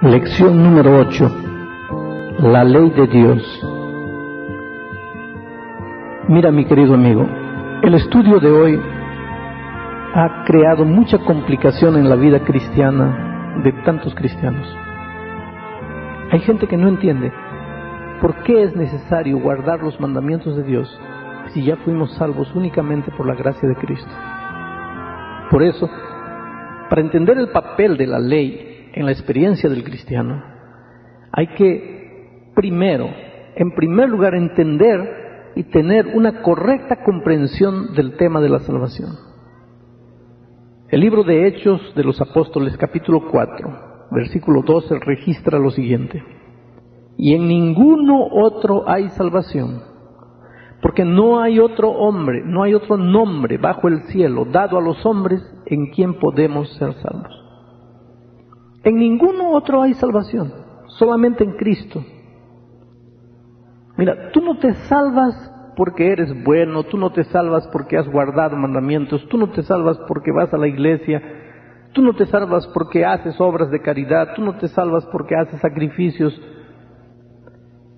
Lección número 8. La ley de Dios. Mira, mi querido amigo, el estudio de hoy ha creado mucha complicación en la vida cristiana de tantos cristianos. Hay gente que no entiende por qué es necesario guardar los mandamientos de Dios si ya fuimos salvos únicamente por la gracia de Cristo. Por eso, para entender el papel de la ley en la experiencia del cristiano, hay que en primer lugar, entender y tener una correcta comprensión del tema de la salvación. El libro de Hechos de los Apóstoles, capítulo 4, versículo 12, registra lo siguiente: y en ninguno otro hay salvación, porque no hay otro hombre, no hay otro nombre bajo el cielo dado a los hombres en quien podemos ser salvos. En ninguno otro hay salvación, solamente en Cristo. Mira, tú no te salvas porque eres bueno, tú no te salvas porque has guardado mandamientos, tú no te salvas porque vas a la iglesia, tú no te salvas porque haces obras de caridad, tú no te salvas porque haces sacrificios.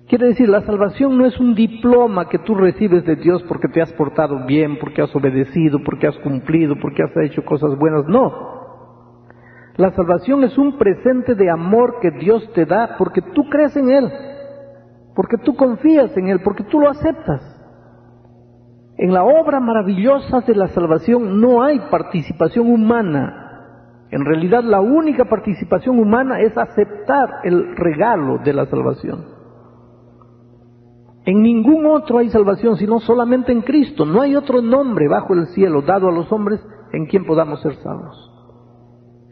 Quiere decir, la salvación no es un diploma que tú recibes de Dios porque te has portado bien, porque has obedecido, porque has cumplido, porque has hecho cosas buenas. No. La salvación es un presente de amor que Dios te da porque tú crees en Él, porque tú confías en Él, porque tú lo aceptas. En la obra maravillosa de la salvación no hay participación humana. En realidad, la única participación humana es aceptar el regalo de la salvación. En ningún otro hay salvación, sino solamente en Cristo. No hay otro nombre bajo el cielo dado a los hombres en quien podamos ser salvos.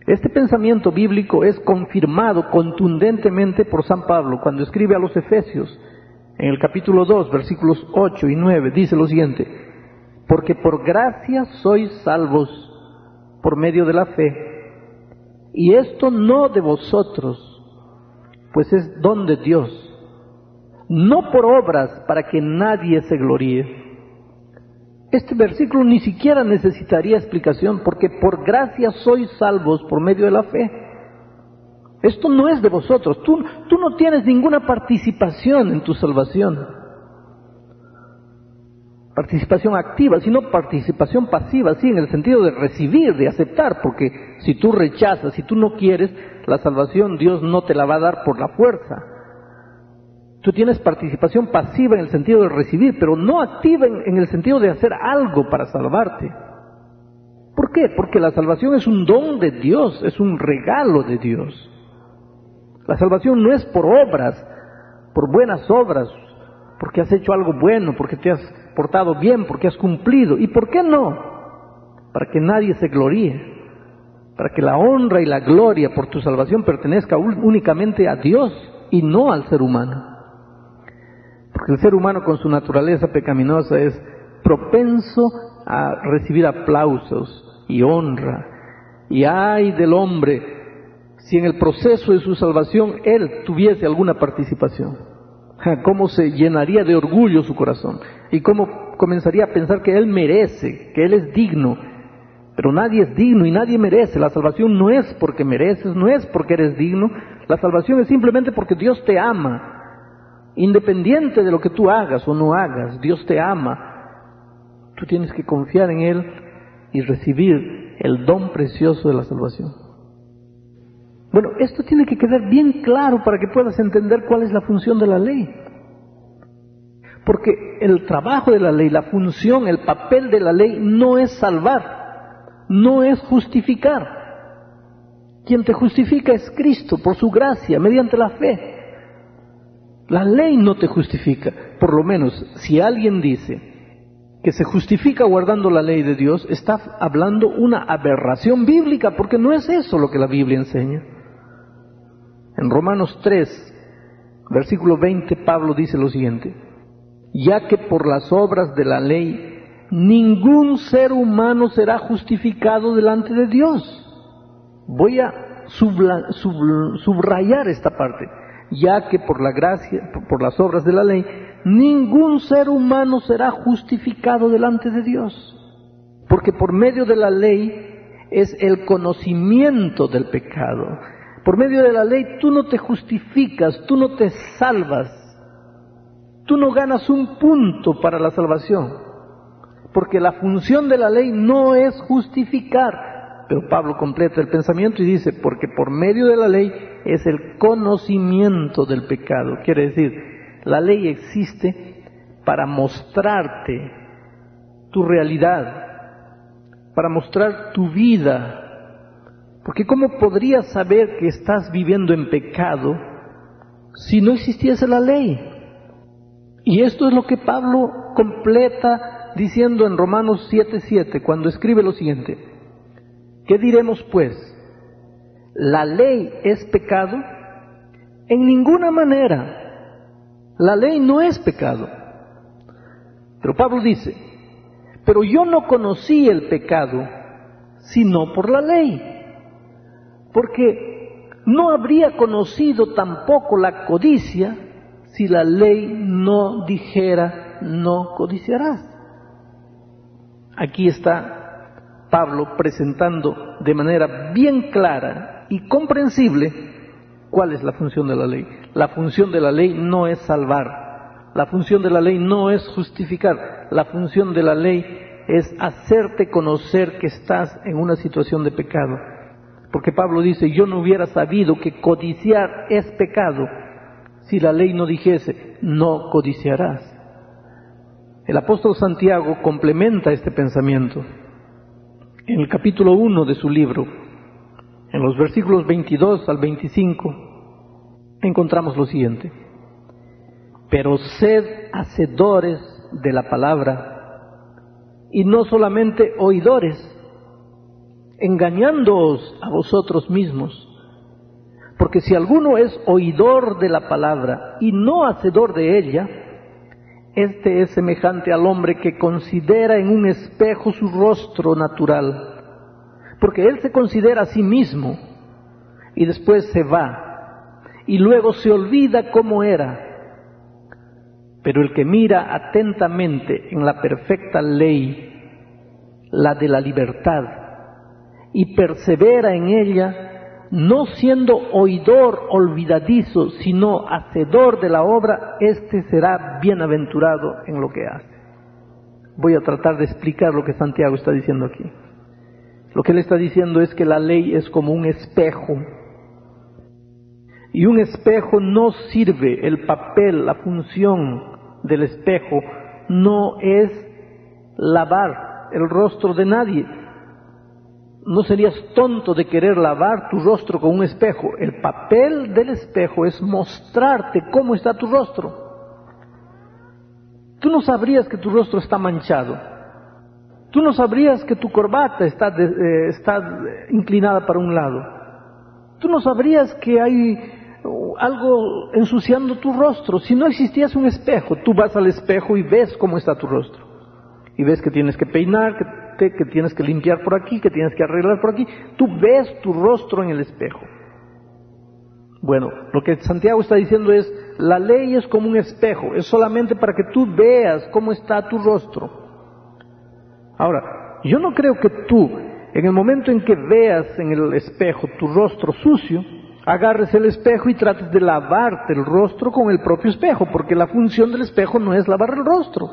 Este pensamiento bíblico es confirmado contundentemente por San Pablo cuando escribe a los Efesios, en el capítulo 2, versículos 8 y 9, dice lo siguiente: porque por gracia sois salvos por medio de la fe, y esto no de vosotros, pues es don de Dios, no por obras para que nadie se gloríe. Este versículo ni siquiera necesitaría explicación, porque por gracia sois salvos por medio de la fe. Esto no es de vosotros, tú no tienes ninguna participación en tu salvación. Participación activa, sino participación pasiva, sí, en el sentido de recibir, de aceptar, porque si tú rechazas, si tú no quieres, la salvación Dios no te la va a dar por la fuerza. Tú tienes participación pasiva en el sentido de recibir, pero no activa en el sentido de hacer algo para salvarte. ¿Por qué? Porque la salvación es un don de Dios, es un regalo de Dios. La salvación no es por obras, por buenas obras, porque has hecho algo bueno, porque te has portado bien, porque has cumplido. ¿Y por qué no? Para que nadie se gloríe, para que la honra y la gloria por tu salvación pertenezca únicamente a Dios y no al ser humano. Porque el ser humano, con su naturaleza pecaminosa, es propenso a recibir aplausos y honra. Y ay del hombre si en el proceso de su salvación él tuviese alguna participación. Cómo se llenaría de orgullo su corazón y cómo comenzaría a pensar que él merece, que él es digno. Pero nadie es digno y nadie merece. La salvación no es porque mereces, no es porque eres digno. La salvación es simplemente porque Dios te ama. Independiente de lo que tú hagas o no hagas, Dios te ama. Tú tienes que confiar en Él y recibir el don precioso de la salvación. Bueno, esto tiene que quedar bien claro para que puedas entender cuál es la función de la ley. Porque el trabajo de la ley, la función, el papel de la ley no es salvar, no es justificar. Quien te justifica es Cristo por su gracia, mediante la fe. La ley no te justifica. Por lo menos, si alguien dice que se justifica guardando la ley de Dios, está hablando una aberración bíblica, porque no es eso lo que la Biblia enseña. En Romanos 3, versículo 20, Pablo dice lo siguiente: ya que por las obras de la ley ningún ser humano será justificado delante de Dios. Voy a subrayar esta parte. Ya que por la gracia, por las obras de la ley, ningún ser humano será justificado delante de Dios. Porque por medio de la ley es el conocimiento del pecado. Por medio de la ley tú no te justificas, tú no te salvas, tú no ganas un punto para la salvación, porque la función de la ley no es justificar. Pero Pablo completa el pensamiento y dice, porque por medio de la ley es el conocimiento del pecado. Quiere decir, la ley existe para mostrarte tu realidad, para mostrar tu vida. Porque ¿cómo podrías saber que estás viviendo en pecado si no existiese la ley? Y esto es lo que Pablo completa diciendo en Romanos 7:7, cuando escribe lo siguiente: ¿qué diremos pues? ¿La ley es pecado? En ninguna manera. La ley no es pecado. Pero Pablo dice, pero yo no conocí el pecado sino por la ley, porque no habría conocido tampoco la codicia si la ley no dijera no codiciarás. Aquí está Pablo presentando de manera bien clara y comprensible cuál es la función de la ley. La función de la ley no es salvar, la función de la ley no es justificar, la función de la ley es hacerte conocer que estás en una situación de pecado. Porque Pablo dice, yo no hubiera sabido que codiciar es pecado si la ley no dijese, no codiciarás. El apóstol Santiago complementa este pensamiento. En el capítulo 1 de su libro, en los versículos 22 al 25, encontramos lo siguiente: pero sed hacedores de la palabra, y no solamente oidores, engañándoos a vosotros mismos. Porque si alguno es oidor de la palabra y no hacedor de ella, este es semejante al hombre que considera en un espejo su rostro natural, porque él se considera a sí mismo y después se va y luego se olvida cómo era. Pero el que mira atentamente en la perfecta ley, la de la libertad, y persevera en ella, no siendo oidor olvidadizo, sino hacedor de la obra, éste será bienaventurado en lo que hace. Voy a tratar de explicar lo que Santiago está diciendo aquí. Lo que él está diciendo es que la ley es como un espejo. Y un espejo no sirve, el papel, la función del espejo no es lavar el rostro de nadie. No serías tonto de querer lavar tu rostro con un espejo. El papel del espejo es mostrarte cómo está tu rostro. Tú no sabrías que tu rostro está manchado. Tú no sabrías que tu corbata está inclinada para un lado. Tú no sabrías que hay algo ensuciando tu rostro. Si no existiese un espejo, tú vas al espejo y ves cómo está tu rostro. Y ves que tienes que peinar, que tienes que limpiar por aquí, que tienes que arreglar por aquí. Tú ves tu rostro en el espejo. Bueno, lo que Santiago está diciendo es, la ley es como un espejo, es solamente para que tú veas cómo está tu rostro. Ahora, yo no creo que tú, en el momento en que veas en el espejo tu rostro sucio, agarres el espejo y trates de lavarte el rostro con el propio espejo, porque la función del espejo no es lavar el rostro.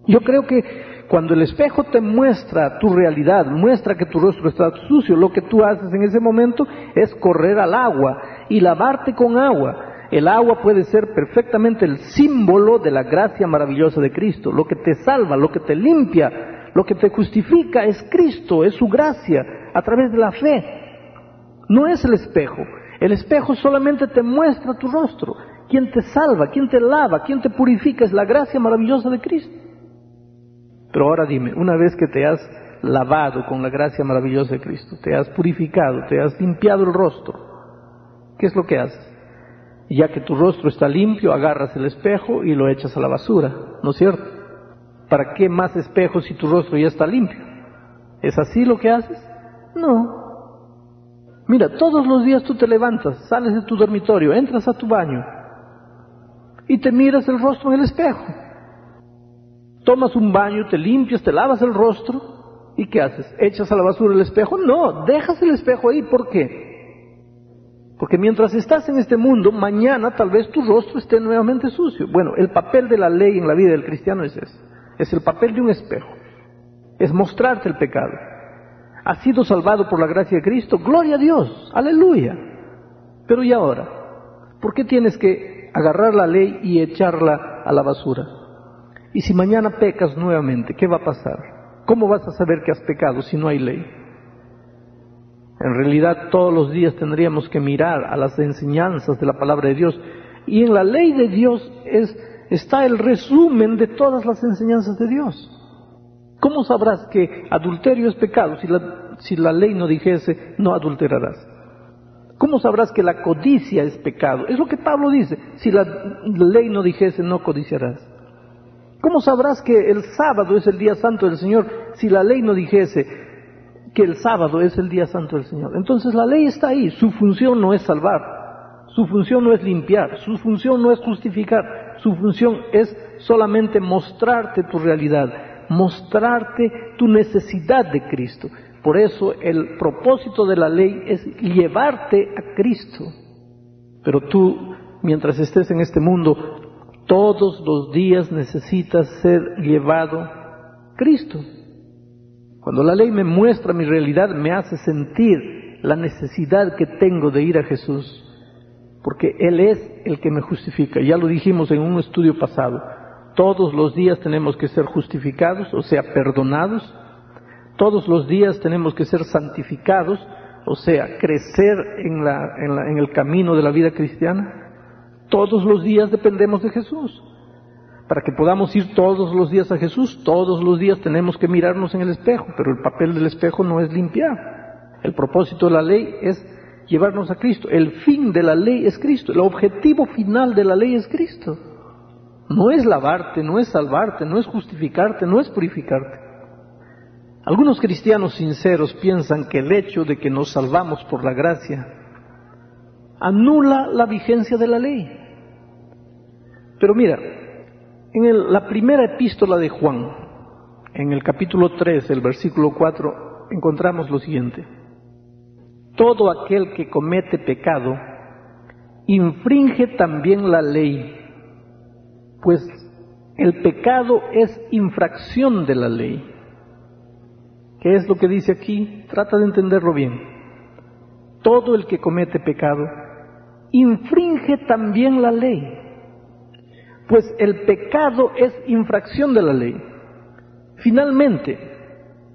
Yo creo que cuando el espejo te muestra tu realidad, muestra que tu rostro está sucio, lo que tú haces en ese momento es correr al agua y lavarte con agua. El agua puede ser perfectamente el símbolo de la gracia maravillosa de Cristo. Lo que te salva, lo que te limpia, lo que te justifica es Cristo, es su gracia a través de la fe. No es el espejo. El espejo solamente te muestra tu rostro. Quien te salva, quien te lava, quien te purifica es la gracia maravillosa de Cristo. Pero ahora dime, una vez que te has lavado con la gracia maravillosa de Cristo, te has purificado, te has limpiado el rostro, ¿qué es lo que haces? Ya que tu rostro está limpio, agarras el espejo y lo echas a la basura, ¿no es cierto? ¿Para qué más espejos si tu rostro ya está limpio? ¿Es así lo que haces? No. Mira, todos los días tú te levantas, sales de tu dormitorio, entras a tu baño y te miras el rostro en el espejo. Tomas un baño, te limpias, te lavas el rostro, ¿y qué haces? ¿Echas a la basura el espejo? No, dejas el espejo ahí, ¿por qué? Porque mientras estás en este mundo, mañana tal vez tu rostro esté nuevamente sucio. Bueno, el papel de la ley en la vida del cristiano es ese. Es el papel de un espejo. Es mostrarte el pecado. Has sido salvado por la gracia de Cristo. Gloria a Dios. Aleluya. Pero ¿y ahora? ¿Por qué tienes que agarrar la ley y echarla a la basura? Y si mañana pecas nuevamente, ¿qué va a pasar? ¿Cómo vas a saber que has pecado si no hay ley? En realidad todos los días tendríamos que mirar a las enseñanzas de la palabra de Dios. Y en la ley de Dios está el resumen de todas las enseñanzas de Dios. ¿Cómo sabrás que adulterio es pecado si la ley no dijese no adulterarás? ¿Cómo sabrás que la codicia es pecado? Es lo que Pablo dice, si la ley no dijese no codiciarás. ¿Cómo sabrás que el sábado es el día santo del Señor si la ley no dijese que el sábado es el día santo del Señor? Entonces la ley está ahí, su función no es salvar, su función no es limpiar, su función no es justificar, su función es solamente mostrarte tu realidad, mostrarte tu necesidad de Cristo. Por eso el propósito de la ley es llevarte a Cristo. Pero tú, mientras estés en este mundo, todos los días necesitas ser llevado a Cristo. Cuando la ley me muestra mi realidad, me hace sentir la necesidad que tengo de ir a Jesús, porque Él es el que me justifica. Ya lo dijimos en un estudio pasado. Todos los días tenemos que ser justificados, o sea, perdonados. Todos los días tenemos que ser santificados, o sea, crecer en el camino de la vida cristiana. Todos los días dependemos de Jesús. Para que podamos ir todos los días a Jesús, todos los días tenemos que mirarnos en el espejo, pero el papel del espejo no es limpiar. El propósito de la ley es llevarnos a Cristo. El fin de la ley es Cristo. El objetivo final de la ley es Cristo. No es lavarte, no es salvarte, no es justificarte, no es purificarte. Algunos cristianos sinceros piensan que el hecho de que nos salvamos por la gracia anula la vigencia de la ley. Pero mira, en la primera epístola de Juan, en el capítulo 3, el versículo 4, encontramos lo siguiente: todo aquel que comete pecado infringe también la ley, pues el pecado es infracción de la ley. ¿Qué es lo que dice aquí? Trata de entenderlo bien. Todo el que comete pecado infringe también la ley, pues el pecado es infracción de la ley. Finalmente,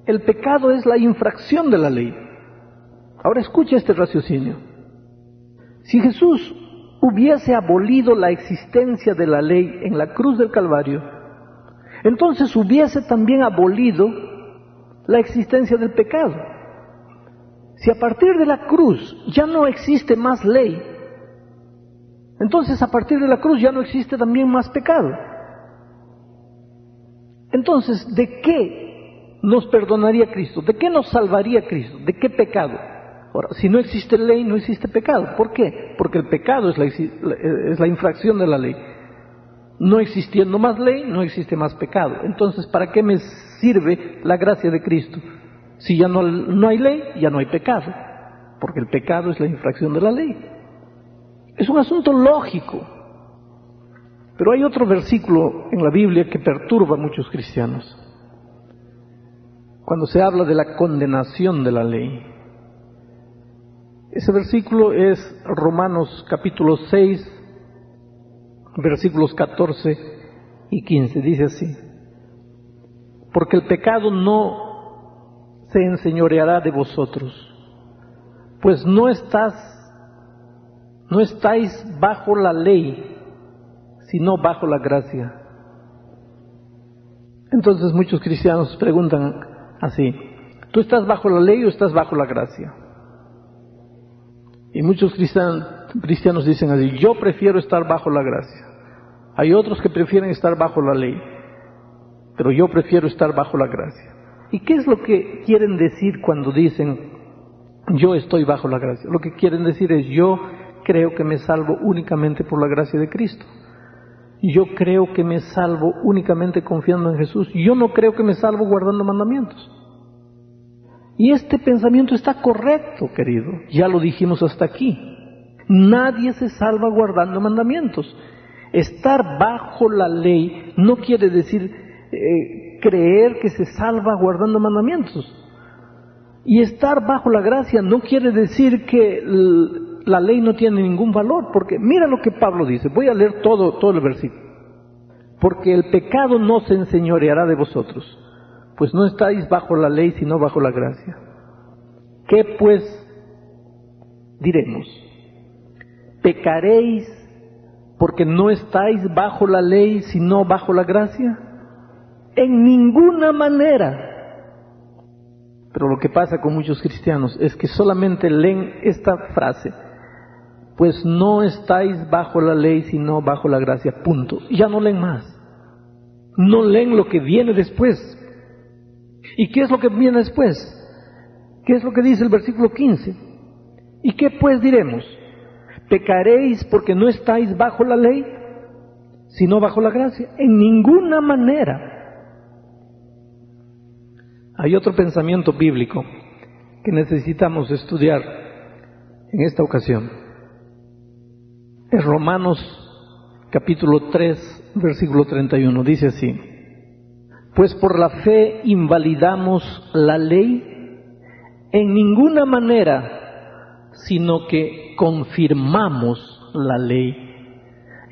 el pecado es la infracción de la ley. Ahora escucha este raciocinio. Si Jesús hubiese abolido la existencia de la ley en la cruz del Calvario, entonces hubiese también abolido la existencia del pecado. Si a partir de la cruz ya no existe más ley, entonces a partir de la cruz ya no existe también más pecado. Entonces, ¿de qué nos perdonaría Cristo? ¿De qué nos salvaría Cristo? ¿De qué pecado? Ahora, si no existe ley, no existe pecado. ¿Por qué? Porque el pecado es la infracción de la ley. No existiendo más ley, no existe más pecado. Entonces, ¿para qué me sirve la gracia de Cristo? Si ya no hay ley, ya no hay pecado. Porque el pecado es la infracción de la ley. Es un asunto lógico. Pero hay otro versículo en la Biblia que perturba a muchos cristianos. Cuando se habla de la condenación de la ley. Ese versículo es Romanos capítulo 6, versículos 14 y 15. Dice así: porque el pecado no se enseñoreará de vosotros, pues no estáis bajo la ley, sino bajo la gracia. Entonces muchos cristianos preguntan así: ¿tú estás bajo la ley o estás bajo la gracia? Y muchos cristianos dicen así: yo prefiero estar bajo la gracia. Hay otros que prefieren estar bajo la ley, pero yo prefiero estar bajo la gracia. ¿Y qué es lo que quieren decir cuando dicen yo estoy bajo la gracia? Lo que quieren decir es: yo creo que me salvo únicamente por la gracia de Cristo. Yo creo que me salvo únicamente confiando en Jesús. Yo no creo que me salvo guardando mandamientos. Y este pensamiento está correcto, querido. Ya lo dijimos hasta aquí. Nadie se salva guardando mandamientos. Estar bajo la ley no quiere decir creer que se salva guardando mandamientos. Y estar bajo la gracia no quiere decir que la ley no tiene ningún valor, porque mira lo que Pablo dice. Voy a leer todo el versículo. Porque el pecado no se enseñoreará de vosotros, pues no estáis bajo la ley, sino bajo la gracia. ¿Qué pues diremos? ¿Pecaréis porque no estáis bajo la ley, sino bajo la gracia? En ninguna manera. Pero lo que pasa con muchos cristianos es que solamente leen esta frase: pues no estáis bajo la ley, sino bajo la gracia, punto. Y ya no leen más. No leen lo que viene después. ¿Y qué es lo que viene después? ¿Qué es lo que dice el versículo 15? ¿Y qué pues diremos? ¿Pecaréis porque no estáis bajo la ley, sino bajo la gracia? En ninguna manera. Hay otro pensamiento bíblico que necesitamos estudiar en esta ocasión. Es Romanos capítulo 3, versículo 31. Dice así: pues por la fe invalidamos la ley en ninguna manera, sino que confirmamos la ley.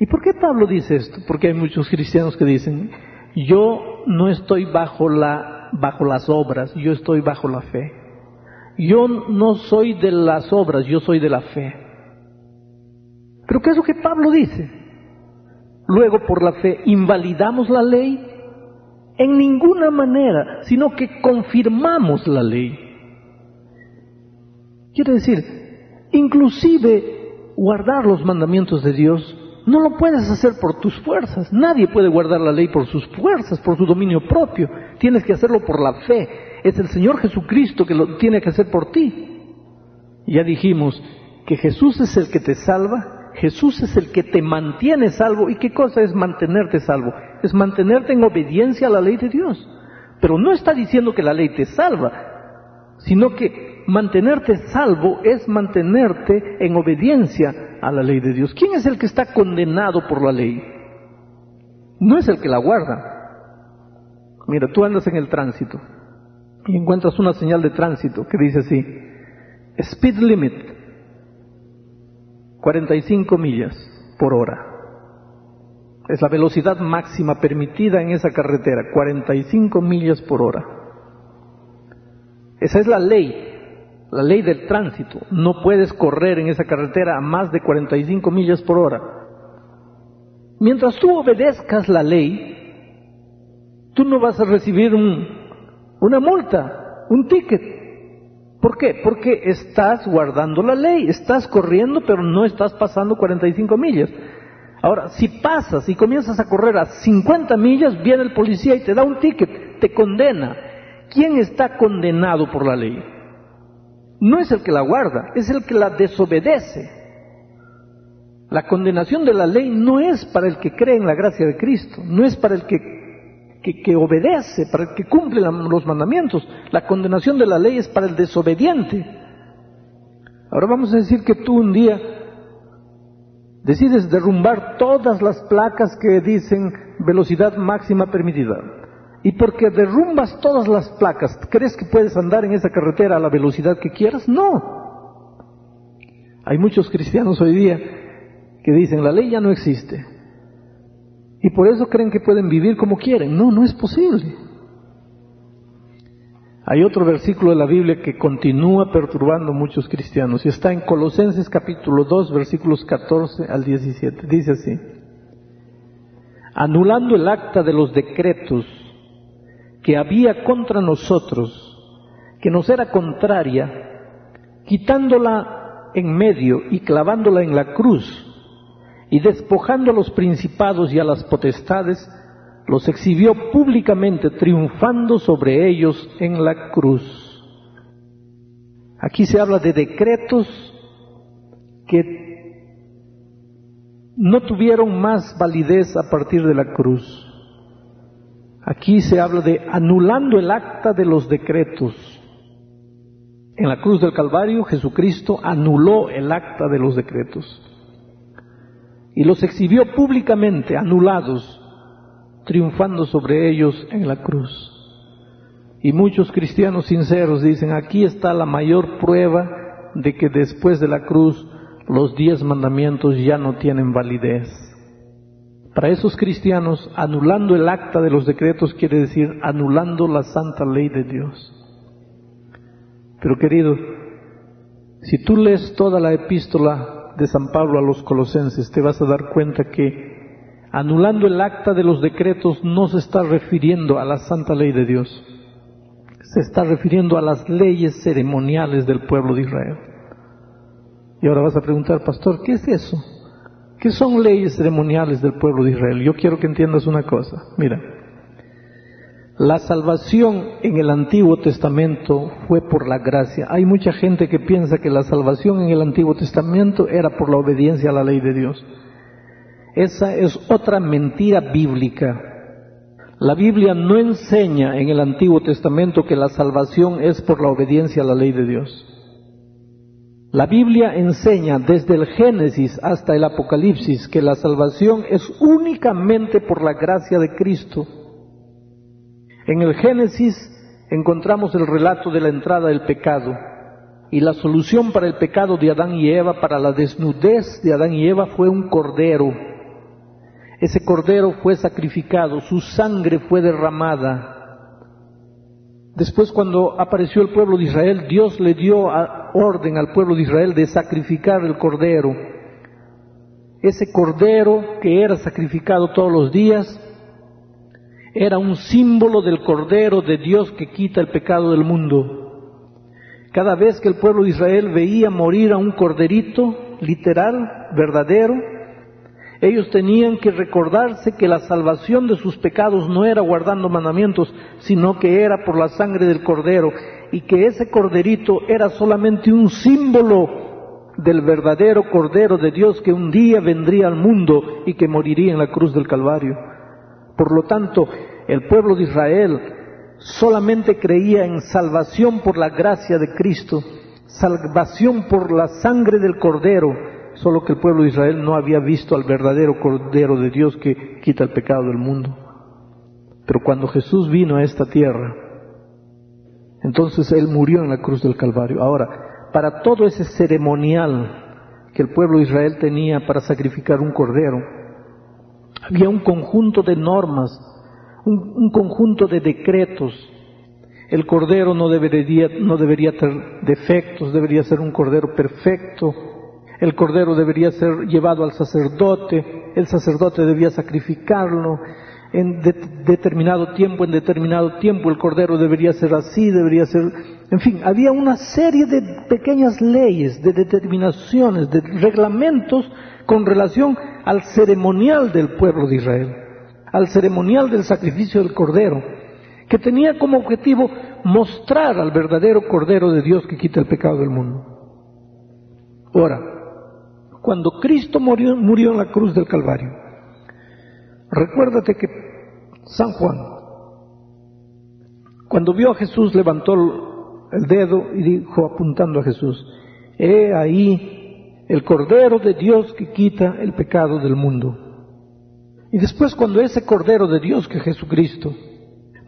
¿Y por qué Pablo dice esto? Porque hay muchos cristianos que dicen: yo no estoy bajo las obras, yo estoy bajo la fe. Yo no soy de las obras, yo soy de la fe. ¿Pero qué es lo que Pablo dice? Luego, por la fe, ¿invalidamos la ley? En ninguna manera, sino que confirmamos la ley. Quiere decir, inclusive guardar los mandamientos de Dios no lo puedes hacer por tus fuerzas. Nadie puede guardar la ley por sus fuerzas, por su dominio propio. Tienes que hacerlo por la fe. Es el Señor Jesucristo que lo tiene que hacer por ti. Ya dijimos que Jesús es el que te salva. Jesús es el que te mantiene salvo. ¿Y qué cosa es mantenerte salvo? Es mantenerte en obediencia a la ley de Dios. Pero no está diciendo que la ley te salva, sino que mantenerte salvo es mantenerte en obediencia a la ley de Dios. ¿Quién es el que está condenado por la ley? No es el que la guarda. Mira, tú andas en el tránsito y encuentras una señal de tránsito que dice así: speed limit 45 millas por hora. Es la velocidad máxima permitida en esa carretera, 45 millas por hora. Esa es la ley del tránsito. No puedes correr en esa carretera a más de 45 millas por hora. Mientras tú obedezcas la ley, tú no vas a recibir una multa, un ticket. ¿Por qué? Porque estás guardando la ley, estás corriendo, pero no estás pasando 45 millas. Ahora, si pasas y comienzas a correr a 50 millas, viene el policía y te da un ticket, te condena. ¿Quién está condenado por la ley? No es el que la guarda, es el que la desobedece. La condenación de la ley no es para el que cree en la gracia de Cristo, no es para el que obedece, para el que cumple los mandamientos. La condenación de la ley es para el desobediente. Ahora vamos a decir que tú un día decides derrumbar todas las placas que dicen velocidad máxima permitida. Y porque derrumbas todas las placas, ¿crees que puedes andar en esa carretera a la velocidad que quieras? No. Hay muchos cristianos hoy día que dicen: la ley ya no existe. Y por eso creen que pueden vivir como quieren. No, no es posible. Hay otro versículo de la Biblia que continúa perturbando a muchos cristianos, y está en Colosenses capítulo 2, versículos 14 al 17. Dice así: anulando el acta de los decretos que había contra nosotros, que nos era contraria, quitándola en medio y clavándola en la cruz, y despojando a los principados y a las potestades, los exhibió públicamente, triunfando sobre ellos en la cruz. Aquí se habla de decretos que no tuvieron más validez a partir de la cruz. Aquí se habla de anulando el acta de los decretos. En la cruz del Calvario, Jesucristo anuló el acta de los decretos y los exhibió públicamente, anulados, triunfando sobre ellos en la cruz. Y muchos cristianos sinceros dicen, aquí está la mayor prueba de que después de la cruz los 10 mandamientos ya no tienen validez. Para esos cristianos, anulando el acta de los decretos quiere decir anulando la santa ley de Dios. Pero querido, si tú lees toda la epístola de San Pablo a los Colosenses, te vas a dar cuenta que anulando el acta de los decretos no se está refiriendo a la santa ley de Dios, se está refiriendo a las leyes ceremoniales del pueblo de Israel. Y ahora vas a preguntar, pastor, ¿qué es eso? ¿Qué son leyes ceremoniales del pueblo de Israel? Yo quiero que entiendas una cosa. Mira, la salvación en el Antiguo Testamento fue por la gracia. Hay mucha gente que piensa que la salvación en el Antiguo Testamento era por la obediencia a la ley de Dios. Esa es otra mentira bíblica. La Biblia no enseña en el Antiguo Testamento que la salvación es por la obediencia a la ley de Dios. La Biblia enseña desde el Génesis hasta el Apocalipsis que la salvación es únicamente por la gracia de Cristo. En el Génesis encontramos el relato de la entrada del pecado y la solución para el pecado de Adán y Eva, para la desnudez de Adán y Eva, fue un cordero. Ese cordero fue sacrificado, su sangre fue derramada. Después, cuando apareció el pueblo de Israel, Dios le dio orden al pueblo de Israel de sacrificar el cordero. Ese cordero que era sacrificado todos los días era un símbolo del Cordero de Dios que quita el pecado del mundo. Cada vez que el pueblo de Israel veía morir a un corderito, literal, verdadero, ellos tenían que recordarse que la salvación de sus pecados no era guardando mandamientos, sino que era por la sangre del Cordero, y que ese corderito era solamente un símbolo del verdadero Cordero de Dios que un día vendría al mundo y que moriría en la cruz del Calvario. Por lo tanto, el pueblo de Israel solamente creía en salvación por la gracia de Cristo, salvación por la sangre del Cordero, solo que el pueblo de Israel no había visto al verdadero Cordero de Dios que quita el pecado del mundo. Pero cuando Jesús vino a esta tierra, entonces Él murió en la cruz del Calvario. Ahora, para todo ese ceremonial que el pueblo de Israel tenía para sacrificar un cordero, había un conjunto de normas, un conjunto de decretos. El cordero no debería tener defectos, debería ser un cordero perfecto. El cordero debería ser llevado al sacerdote, el sacerdote debía sacrificarlo en determinado tiempo, el cordero debería ser así, debería ser... En fin, había una serie de pequeñas leyes, de determinaciones, de reglamentos con relación al ceremonial del pueblo de Israel, al ceremonial del sacrificio del cordero, que tenía como objetivo mostrar al verdadero Cordero de Dios que quita el pecado del mundo. Ahora, cuando Cristo murió en la cruz del Calvario, recuérdate que San Juan, cuando vio a Jesús, levantó el dedo y dijo, apuntando a Jesús, he ahí el Cordero de Dios que quita el pecado del mundo. Y después, cuando ese Cordero de Dios, que es Jesucristo,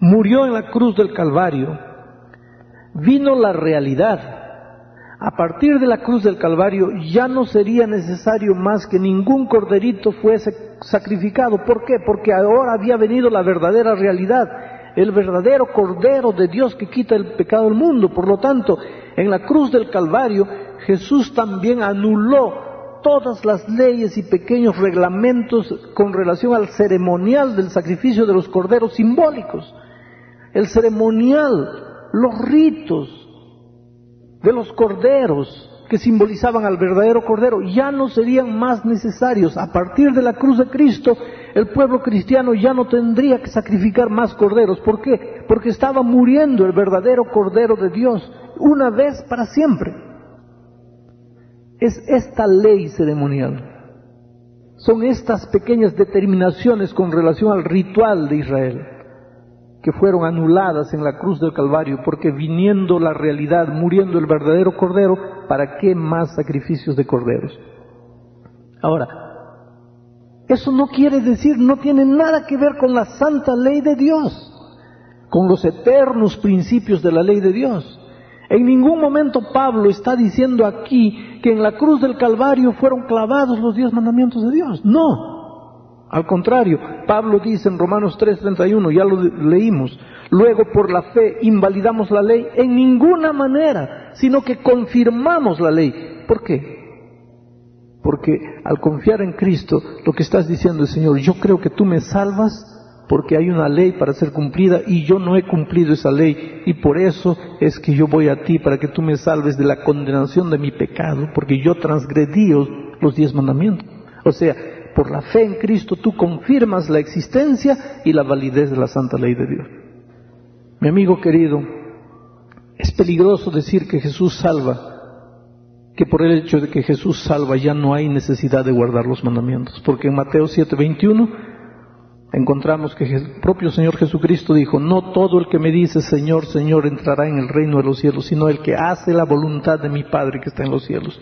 murió en la cruz del Calvario, vino la realidad. A partir de la cruz del Calvario ya no sería necesario más que ningún corderito fuese sacrificado. ¿Por qué? Porque ahora había venido la verdadera realidad, el verdadero Cordero de Dios que quita el pecado del mundo. Por lo tanto, en la cruz del Calvario, Jesús también anuló todas las leyes y pequeños reglamentos con relación al ceremonial del sacrificio de los corderos simbólicos. El ceremonial, los ritos de los corderos que simbolizaban al verdadero Cordero ya no serían más necesarios. A partir de la cruz de Cristo, el pueblo cristiano ya no tendría que sacrificar más corderos. ¿Por qué? Porque estaba muriendo el verdadero Cordero de Dios una vez para siempre. Es esta ley ceremonial, son estas pequeñas determinaciones con relación al ritual de Israel, que fueron anuladas en la cruz del Calvario, porque viniendo la realidad, muriendo el verdadero Cordero, ¿para qué más sacrificios de corderos? Ahora, eso no quiere decir, no tiene nada que ver con la santa ley de Dios, con los eternos principios de la ley de Dios. En ningún momento Pablo está diciendo aquí que en la cruz del Calvario fueron clavados los 10 mandamientos de Dios. No, al contrario, Pablo dice en Romanos 3:31, ya lo leímos, luego por la fe invalidamos la ley en ninguna manera, sino que confirmamos la ley. ¿Por qué? Porque al confiar en Cristo, lo que estás diciendo es, Señor, yo creo que tú me salvas porque hay una ley para ser cumplida y yo no he cumplido esa ley, y por eso es que yo voy a ti para que tú me salves de la condenación de mi pecado, porque yo transgredí los 10 mandamientos. O sea, por la fe en Cristo tú confirmas la existencia y la validez de la santa ley de Dios. Mi amigo querido, es peligroso decir que Jesús salva, que por el hecho de que Jesús salva ya no hay necesidad de guardar los mandamientos, porque en Mateo 7:21 encontramos que el propio Señor Jesucristo dijo, no todo el que me dice Señor, Señor entrará en el reino de los cielos, sino el que hace la voluntad de mi Padre que está en los cielos.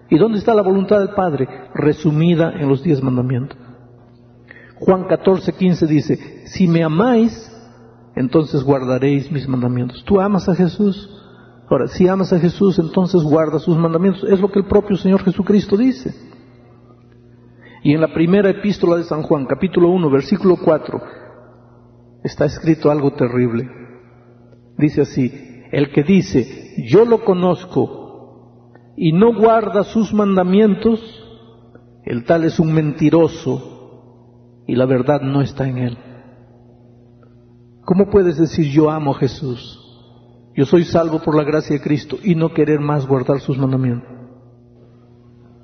¿Y dónde está la voluntad del Padre? Resumida en los 10 mandamientos. Juan 14:15 dice, si me amáis, entonces guardaréis mis mandamientos. ¿Tú amas a Jesús? Ahora, si amas a Jesús, entonces guarda sus mandamientos. Es lo que el propio Señor Jesucristo dice. Y en la primera epístola de San Juan, capítulo 1, versículo 4, está escrito algo terrible. Dice así, el que dice, yo lo conozco, y no guarda sus mandamientos, el tal es un mentiroso, y la verdad no está en él. ¿Cómo puedes decir yo amo a Jesús? Yo soy salvo por la gracia de Cristo, y no querer más guardar sus mandamientos.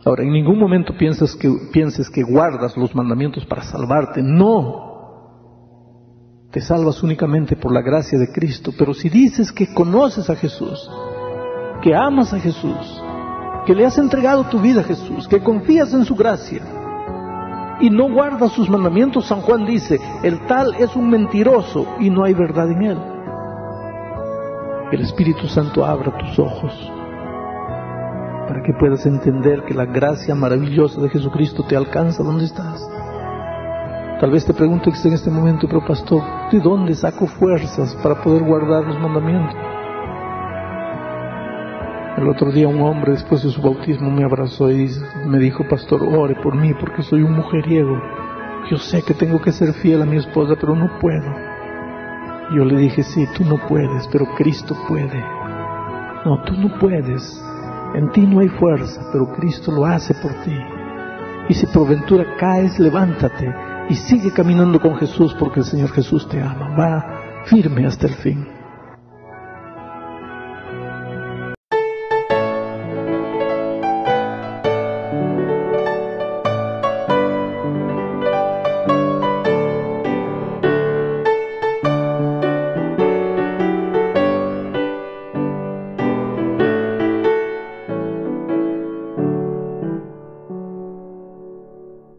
Ahora, en ningún momento pienses que guardas los mandamientos para salvarte. No. Te salvas únicamente por la gracia de Cristo. Pero si dices que conoces a Jesús, que amas a Jesús, que le has entregado tu vida a Jesús, que confías en su gracia, y no guardas sus mandamientos, San Juan dice, el tal es un mentiroso y no hay verdad en él. El Espíritu Santo abra tus ojos para que puedas entender que la gracia maravillosa de Jesucristo te alcanza donde estás. Tal vez te preguntes en este momento, pero pastor, ¿de dónde saco fuerzas para poder guardar los mandamientos? El otro día un hombre después de su bautismo me abrazó y me dijo, pastor, ore por mí porque soy un mujeriego. Yo sé que tengo que ser fiel a mi esposa, pero no puedo. Yo le dije, sí, tú no puedes, pero Cristo puede. No, tú no puedes. En ti no hay fuerza, pero Cristo lo hace por ti. Y si por ventura caes, levántate y sigue caminando con Jesús, porque el Señor Jesús te ama. Va firme hasta el fin.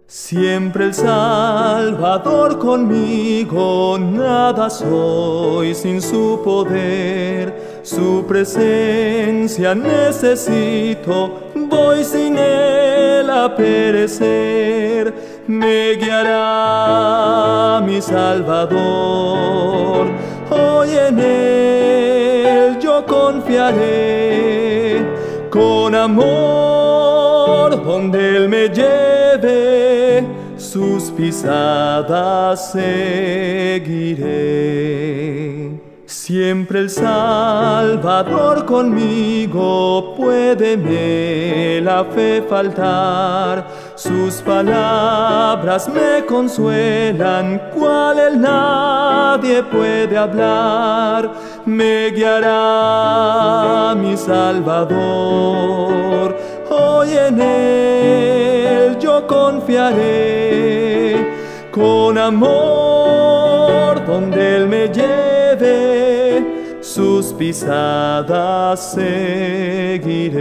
Siempre el Salvador conmigo, nada soy sin su poder, su presencia necesito, voy sin él a perecer, me guiará mi Salvador, hoy en él yo confiaré, con amor donde él me lleve, sus pisadas seguiré. Siempre el Salvador conmigo, puédeme la fe faltar, sus palabras me consuelan, cual él nadie puede hablar, me guiará mi Salvador, hoy en él yo confiaré, con amor donde él me lleve, sus pisadas seguiré.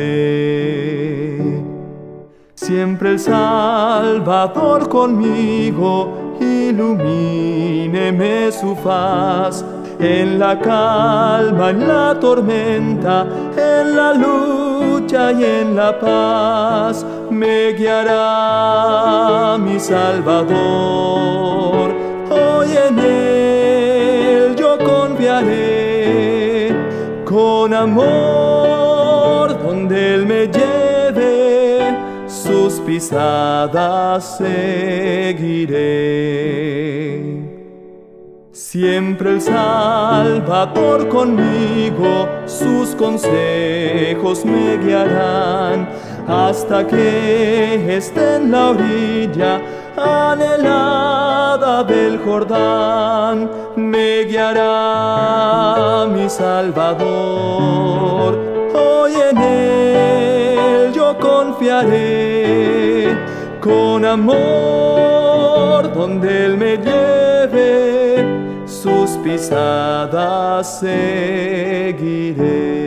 Siempre el Salvador conmigo y ilumíneme su faz, en la calma, en la tormenta, en la lucha y en la paz, me guiará mi Salvador. Hoy en Él yo confiaré, con amor donde Él me lleve, sus pisadas seguiré. Siempre el Salvador conmigo, sus consejos me guiarán, hasta que esté en la orilla anhelada del Jordán. Me guiará mi Salvador, hoy en Él yo confiaré, con amor donde Él me lleve, sus pisadas seguiré.